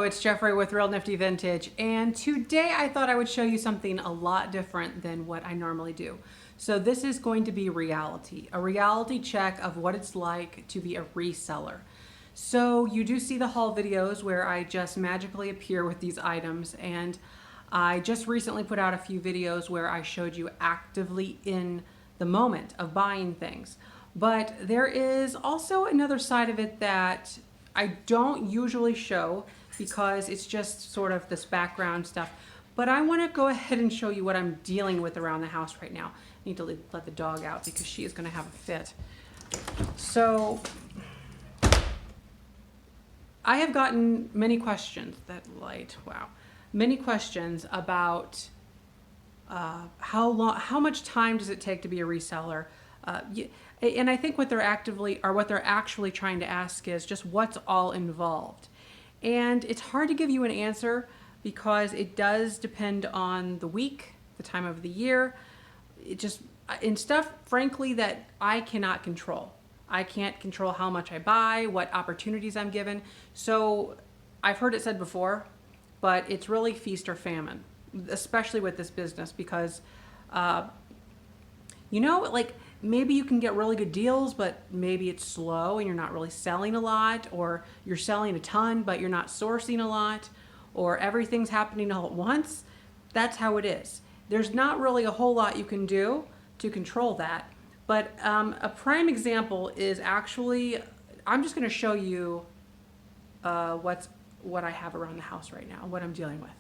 it's Jeffrey with Real Nifty Vintage, and today I thought I would show you something a lot different than what I normally do. So this is going to be a reality check of what it's like to be a reseller. So you do see the haul videos where I just magically appear with these items, and I just recently put out a few videos where I showed you actively in the moment of buying things. But there is also another side of it that I don't usually show because it's just sort of this background stuff. But I want to go ahead and show you what I'm dealing with around the house right now. I need to let the dog out because she is going to have a fit. So I have gotten many questions, many questions about how much time does it take to be a reseller? And I think what they're actually trying to ask is just what's all involved. And it's hard to give you an answer because it does depend on the week, the time of the year, and stuff, frankly, that I cannot control. I can't control how much I buy, what opportunities I'm given. So I've heard it said before, but it's really feast or famine, especially with this business because, maybe you can get really good deals, but maybe it's slow and you're not really selling a lot, or you're selling a ton, but you're not sourcing a lot, or everything's happening all at once. That's how it is. There's not really a whole lot you can do to control that. But a prime example is actually, I'm just going to show you what I have around the house right now, what I'm dealing with.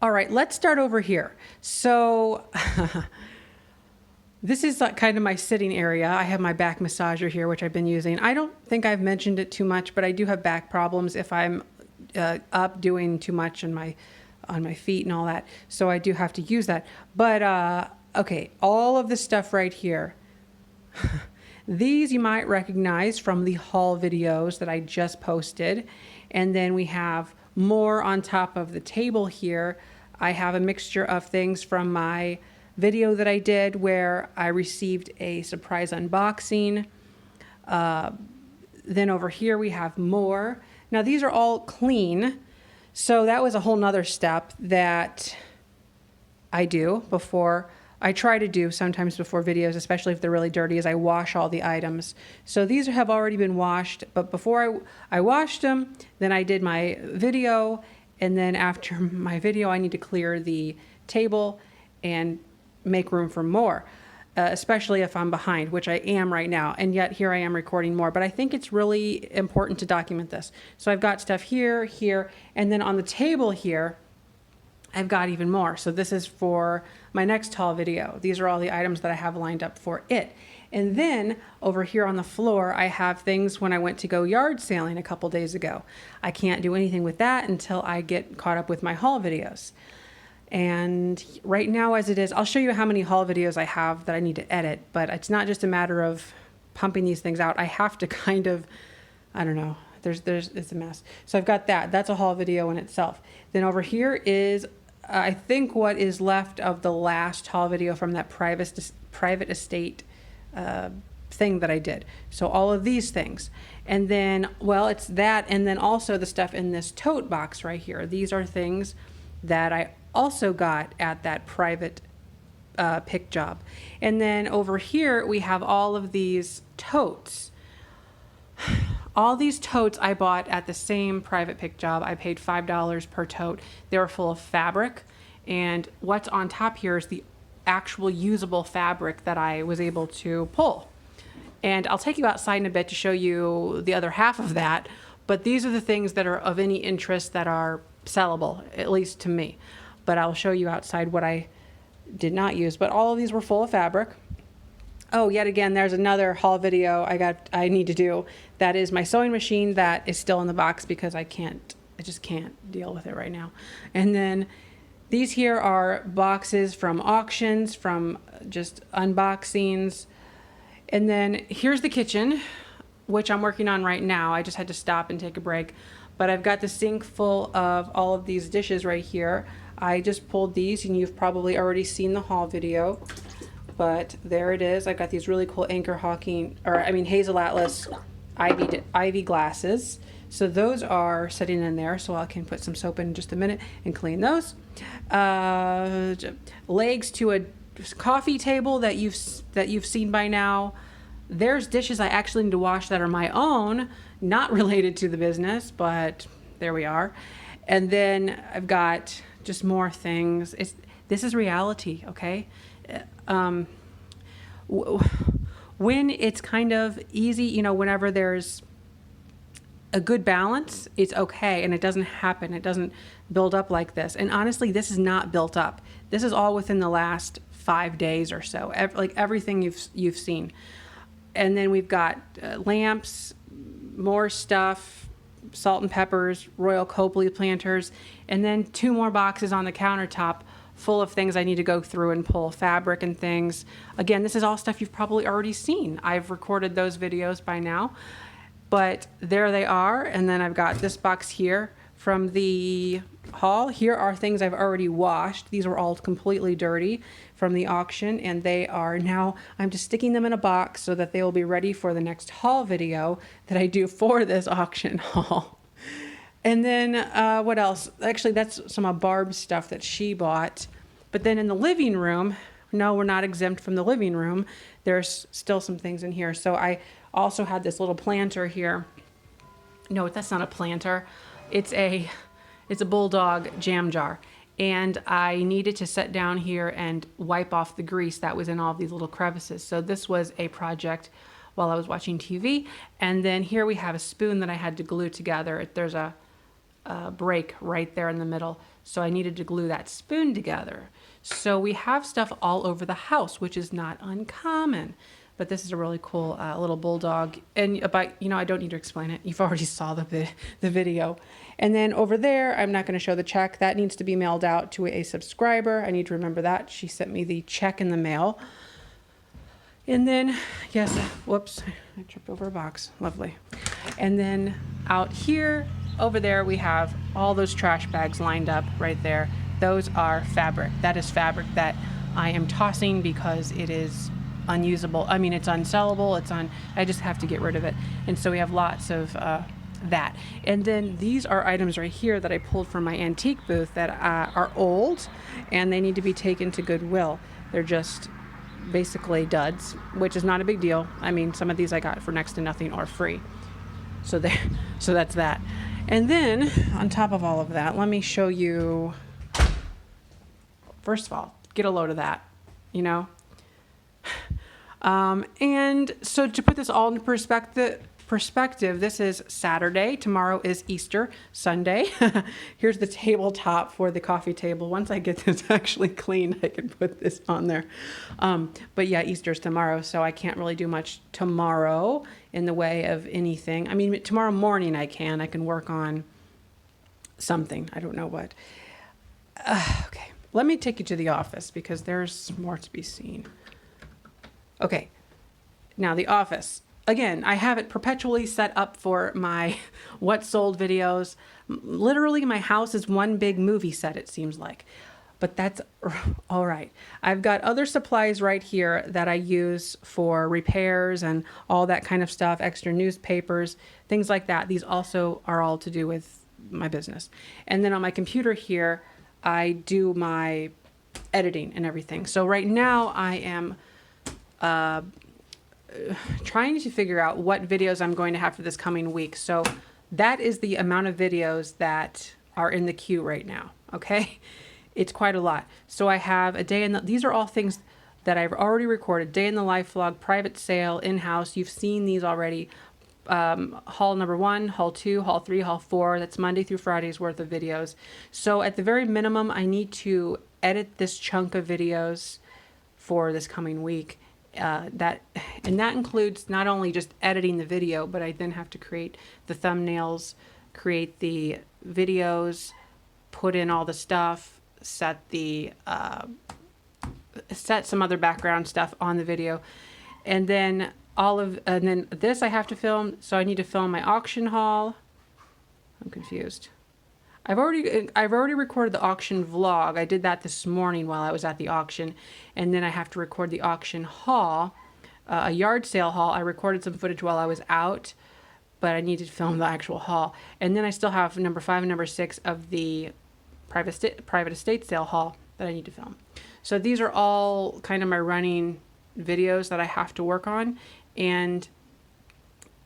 All right, let's start over here. So this is kind of my sitting area. I have my back massager here, which I've been using. I don't think I've mentioned it too much, but I do have back problems if I'm up doing too much on my feet and all that. So I do have to use that. But okay, all of this stuff right here, these you might recognize from the haul videos that I just posted. And then we have more on top of the table here. I have a mixture of things from my video that I did where I received a surprise unboxing. Then over here we have more. Now these are all clean. So that was a whole nother step that I do before. I try to do sometimes before videos, especially if they're really dirty, is I wash all the items. So these have already been washed, but before I washed them, then I did my video, and then after my video, I need to clear the table and make room for more, especially if I'm behind, which I am right now, and yet here I am recording more. But I think it's really important to document this. So I've got stuff here, and then on the table here, I've got even more. So this is for my next haul video. These are all the items that I have lined up for it. And then over here on the floor, I have things when I went to go yard sailing a couple days ago. I can't do anything with that until I get caught up with my haul videos. And right now as it is, I'll show you how many haul videos I have that I need to edit, but it's not just a matter of pumping these things out. I have to kind of, I don't know, it's a mess. So I've got that. That's a haul video in itself. Then over here is, I think, what is left of the last haul video from that private estate thing that I did. So all of these things. And then, well, it's that, and then also the stuff in this tote box right here. These are things that I also got at that private pick job. And then over here we have all of these totes. All these totes I bought at the same private pick job. I paid $5 per tote. They were full of fabric, and what's on top here is the actual usable fabric that I was able to pull. And I'll take you outside in a bit to show you the other half of that, but these are the things that are of any interest that are sellable, at least to me. But I'll show you outside what I did not use. But all of these were full of fabric. Oh, yet again, there's another haul video I need to do. That is my sewing machine that is still in the box because I just can't deal with it right now. And then these here are boxes from auctions, from just unboxings. And then here's the kitchen, which I'm working on right now. I just had to stop and take a break. But I've got the sink full of all of these dishes right here. I just pulled these, and you've probably already seen the haul video. But there it is. I've got these really cool Hazel Atlas Ivy glasses. So those are sitting in there. So I can put some soap in just a minute and clean those. Legs to a coffee table that you've seen by now. There's dishes I actually need to wash that are my own, not related to the business, but there we are. And then I've got just more things. This is reality, okay? When it's kind of easy, you know, whenever there's a good balance, it's okay, and it doesn't happen. It doesn't build up like this. And honestly, this is not built up. This is all within the last 5 days or so. Like everything you've seen. And then we've got lamps, more stuff, salt and peppers, Royal Copley planters, and then 2 more boxes on the countertop full of things I need to go through and pull, fabric and things. Again, this is all stuff you've probably already seen. I've recorded those videos by now, but there they are. And then I've got this box here from the haul. Here are things I've already washed. These were all completely dirty from the auction, and they are now, I'm just sticking them in a box so that they will be ready for the next haul video that I do for this auction haul. And then what else? Actually, that's some of Barb's stuff that she bought. But then in the living room, no, we're not exempt from the living room. There's still some things in here. So I also had this little planter here. No, that's not a planter. It's a Bulldog jam jar. And I needed to set down here and wipe off the grease that was in all of these little crevices. So this was a project while I was watching TV. And then here we have a spoon that I had to glue together. There's a break right there in the middle. So I needed to glue that spoon together. So we have stuff all over the house, which is not uncommon. But this is a really cool little Bulldog. And about, you know, I don't need to explain it. You've already saw the video. And then over there, I'm not going to show the check. That needs to be mailed out to a subscriber. I need to remember that. She sent me the check in the mail. And then, yes, whoops, I tripped over a box. Lovely. And then out here, over there, we have all those trash bags lined up right there. Those are fabric. That is fabric that I am tossing because it is unusable. I mean, it's unsellable. I just have to get rid of it. And so we have lots of that. And then these are items right here that I pulled from my antique booth that are old and they need to be taken to Goodwill. They're just basically duds, which is not a big deal. I mean, some of these I got for next to nothing or free. So that's that. And then on top of all of that, let me show you, first of all, get a load of that, you know? And so to put this all into perspective, this is Saturday. Tomorrow is Easter Sunday. Here's the tabletop for the coffee table. Once I get this actually clean, I can put this on there. But yeah, Easter's tomorrow, so I can't really do much tomorrow in the way of anything. I mean, tomorrow morning I can work on something. I don't know what. Okay, let me take you to the office because there's more to be seen. Okay, now the office. Again, I have it perpetually set up for my what sold videos. Literally, my house is one big movie set, it seems like. But that's all right. I've got other supplies right here that I use for repairs and all that kind of stuff, extra newspapers, things like that. These also are all to do with my business. And then on my computer here, I do my editing and everything. So right now I am trying to figure out what videos I'm going to have for this coming week. So that is the amount of videos that are in the queue right now. Okay. It's quite a lot. So I have a day in the, these are all things that I've already recorded. Day in the life vlog, private sale, in-house. You've seen these already. Haul number 1, haul 2, haul 3, haul 4. That's Monday through Friday's worth of videos. So at the very minimum, I need to edit this chunk of videos for this coming week. That includes not only just editing the video, but I then have to create the thumbnails, create the videos, put in all the stuff, set some other background stuff on the video, and then this I have to film. So I need to film my auction haul. I'm confused. I've already recorded the auction vlog. I did that this morning while I was at the auction, and then I have to record the auction haul, a yard sale haul. I recorded some footage while I was out, but I need to film the actual haul. And then I still have number 5 and number 6 of the private estate sale haul that I need to film. So these are all kind of my running videos that I have to work on, and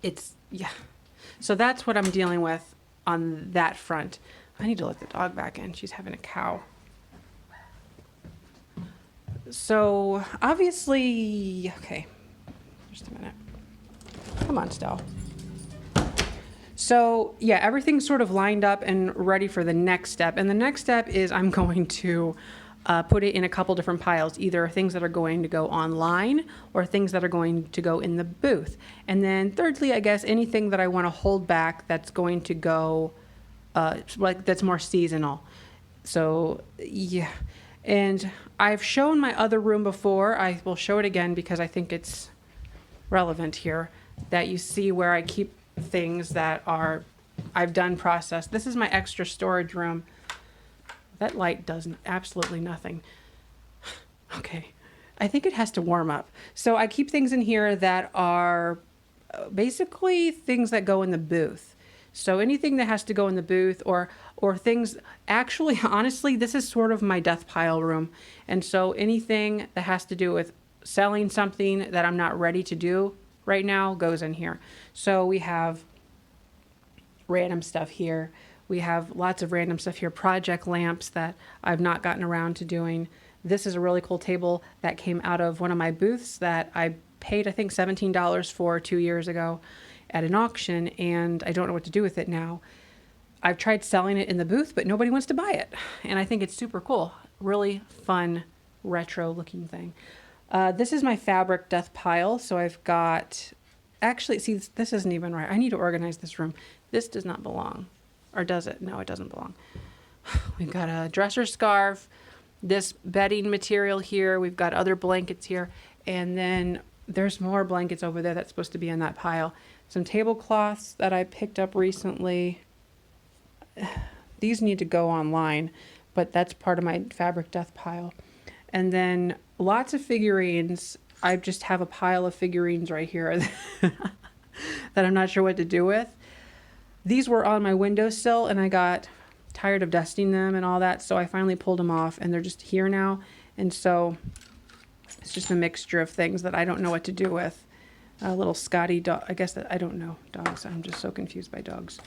it's, yeah. So that's what I'm dealing with on that front. I need to let the dog back in. She's having a cow. So obviously, okay, just a minute. Come on, Stell. So yeah, everything's sort of lined up and ready for the next step. And the next step is I'm going to put it in a couple different piles, either things that are going to go online or things that are going to go in the booth. And then thirdly, I guess anything that I want to hold back that's going to go, like that's more seasonal. So yeah. And I've shown my other room before. I will show it again because I think it's relevant here, that you see where I keep things that are, I've done processed. This is my extra storage room. That light does absolutely nothing. Okay, I think it has to warm up. So I keep things in here that are basically things that go in the booth. So anything that has to go in the booth or things, actually, honestly, this is sort of my death pile room. And so anything that has to do with selling something that I'm not ready to do right now goes in here. So we have random stuff here. We have lots of random stuff here, project lamps that I've not gotten around to doing. This is a really cool table that came out of one of my booths that I paid, I think, $17 for 2 years ago at an auction, and I don't know what to do with it now. I've tried selling it in the booth, but nobody wants to buy it. And I think it's super cool. Really fun, retro looking thing. This is my fabric death pile. So I've got, actually, see, this isn't even right. I need to organize this room. This does not belong. Or does it? No, it doesn't belong. We've got a dresser scarf, this bedding material here. We've got other blankets here. And then there's more blankets over there that's supposed to be in that pile. Some tablecloths that I picked up recently. These need to go online, but that's part of my fabric death pile. And then lots of figurines. I just have a pile of figurines right here that I'm not sure what to do with. These were on my windowsill and I got tired of dusting them and all that, so I finally pulled them off and they're just here now. And so it's just a mixture of things that I don't know what to do with. A little Scotty dog, I guess that I don't know dogs. I'm just so confused by dogs.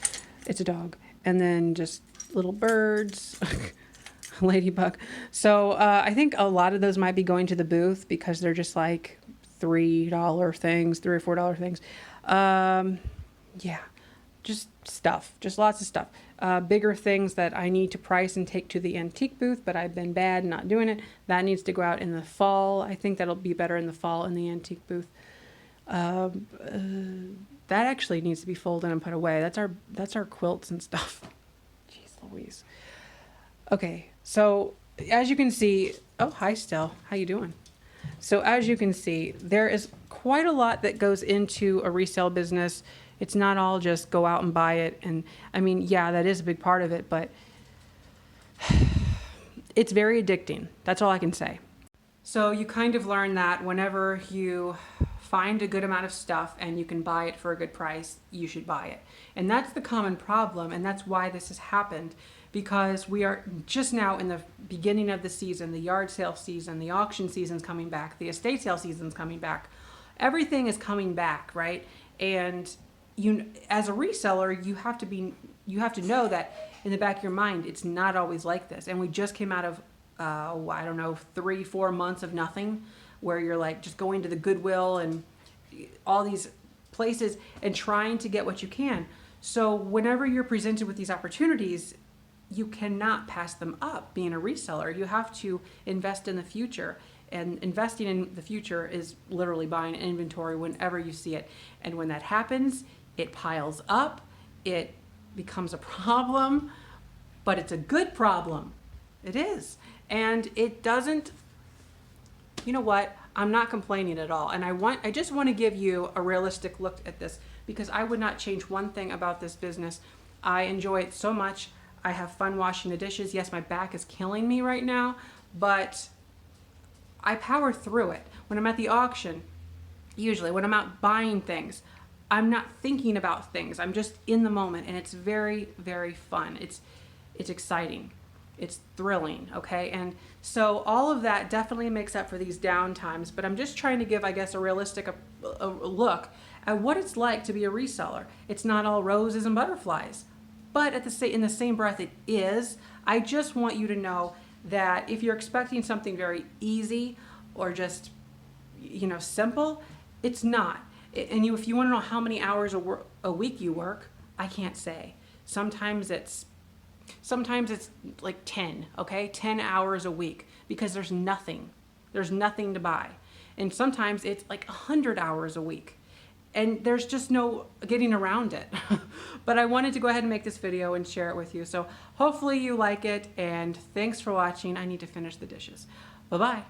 It's a dog. And then just little birds, ladybug. So I think a lot of those might be going to the booth because they're just like $3 things, $3 or $4 things. Yeah, just stuff, just lots of stuff. Bigger things that I need to price and take to the antique booth, but I've been bad not doing it. That needs to go out in the fall. I think that'll be better in the fall in the antique booth. That actually needs to be folded and put away. That's our quilts and stuff. Jeez Louise. Okay, so as you can see, oh, hi Stell, how you doing? So as you can see, there is quite a lot that goes into a resale business. It's not all just go out and buy it. And I mean, yeah, that is a big part of it, but it's very addicting. That's all I can say. So you kind of learn that whenever you find a good amount of stuff and you can buy it for a good price, you should buy it. And that's the common problem, and that's why this has happened, because we are just now in the beginning of the season. The yard sale season, the auction season's coming back, the estate sale season's coming back. Everything is coming back, right? And you, as a reseller, you have to know that in the back of your mind, it's not always like this. And we just came out of I don't know, 3-4 months of nothing, where you're like just going to the Goodwill and all these places and trying to get what you can. So whenever you're presented with these opportunities, you cannot pass them up being a reseller. You have to invest in the future. And investing in the future is literally buying inventory whenever you see it. And when that happens, it piles up, it becomes a problem, but it's a good problem. It is. And it doesn't, you know what? I'm not complaining at all. And I just want to give you a realistic look at this, because I would not change one thing about this business. I enjoy it so much. I have fun washing the dishes. Yes, my back is killing me right now, but I power through it. When I'm at the auction, usually when I'm out buying things, I'm not thinking about things. I'm just in the moment, and it's very, very fun. It's exciting. It's thrilling, okay? And so all of that definitely makes up for these down times, but I'm just trying to give, I guess, a realistic a look at what it's like to be a reseller. It's not all roses and butterflies, but in the same breath it is. I just want you to know that if you're expecting something very easy or just, simple, it's not. And if you want to know how many hours a week you work, I can't say. Sometimes it's like 10, okay? 10 hours a week, because there's nothing to buy. And sometimes it's like 100 hours a week, and there's just no getting around it. But I wanted to go ahead and make this video and share it with you. So hopefully you like it, and thanks for watching. I need to finish the dishes. Bye-bye.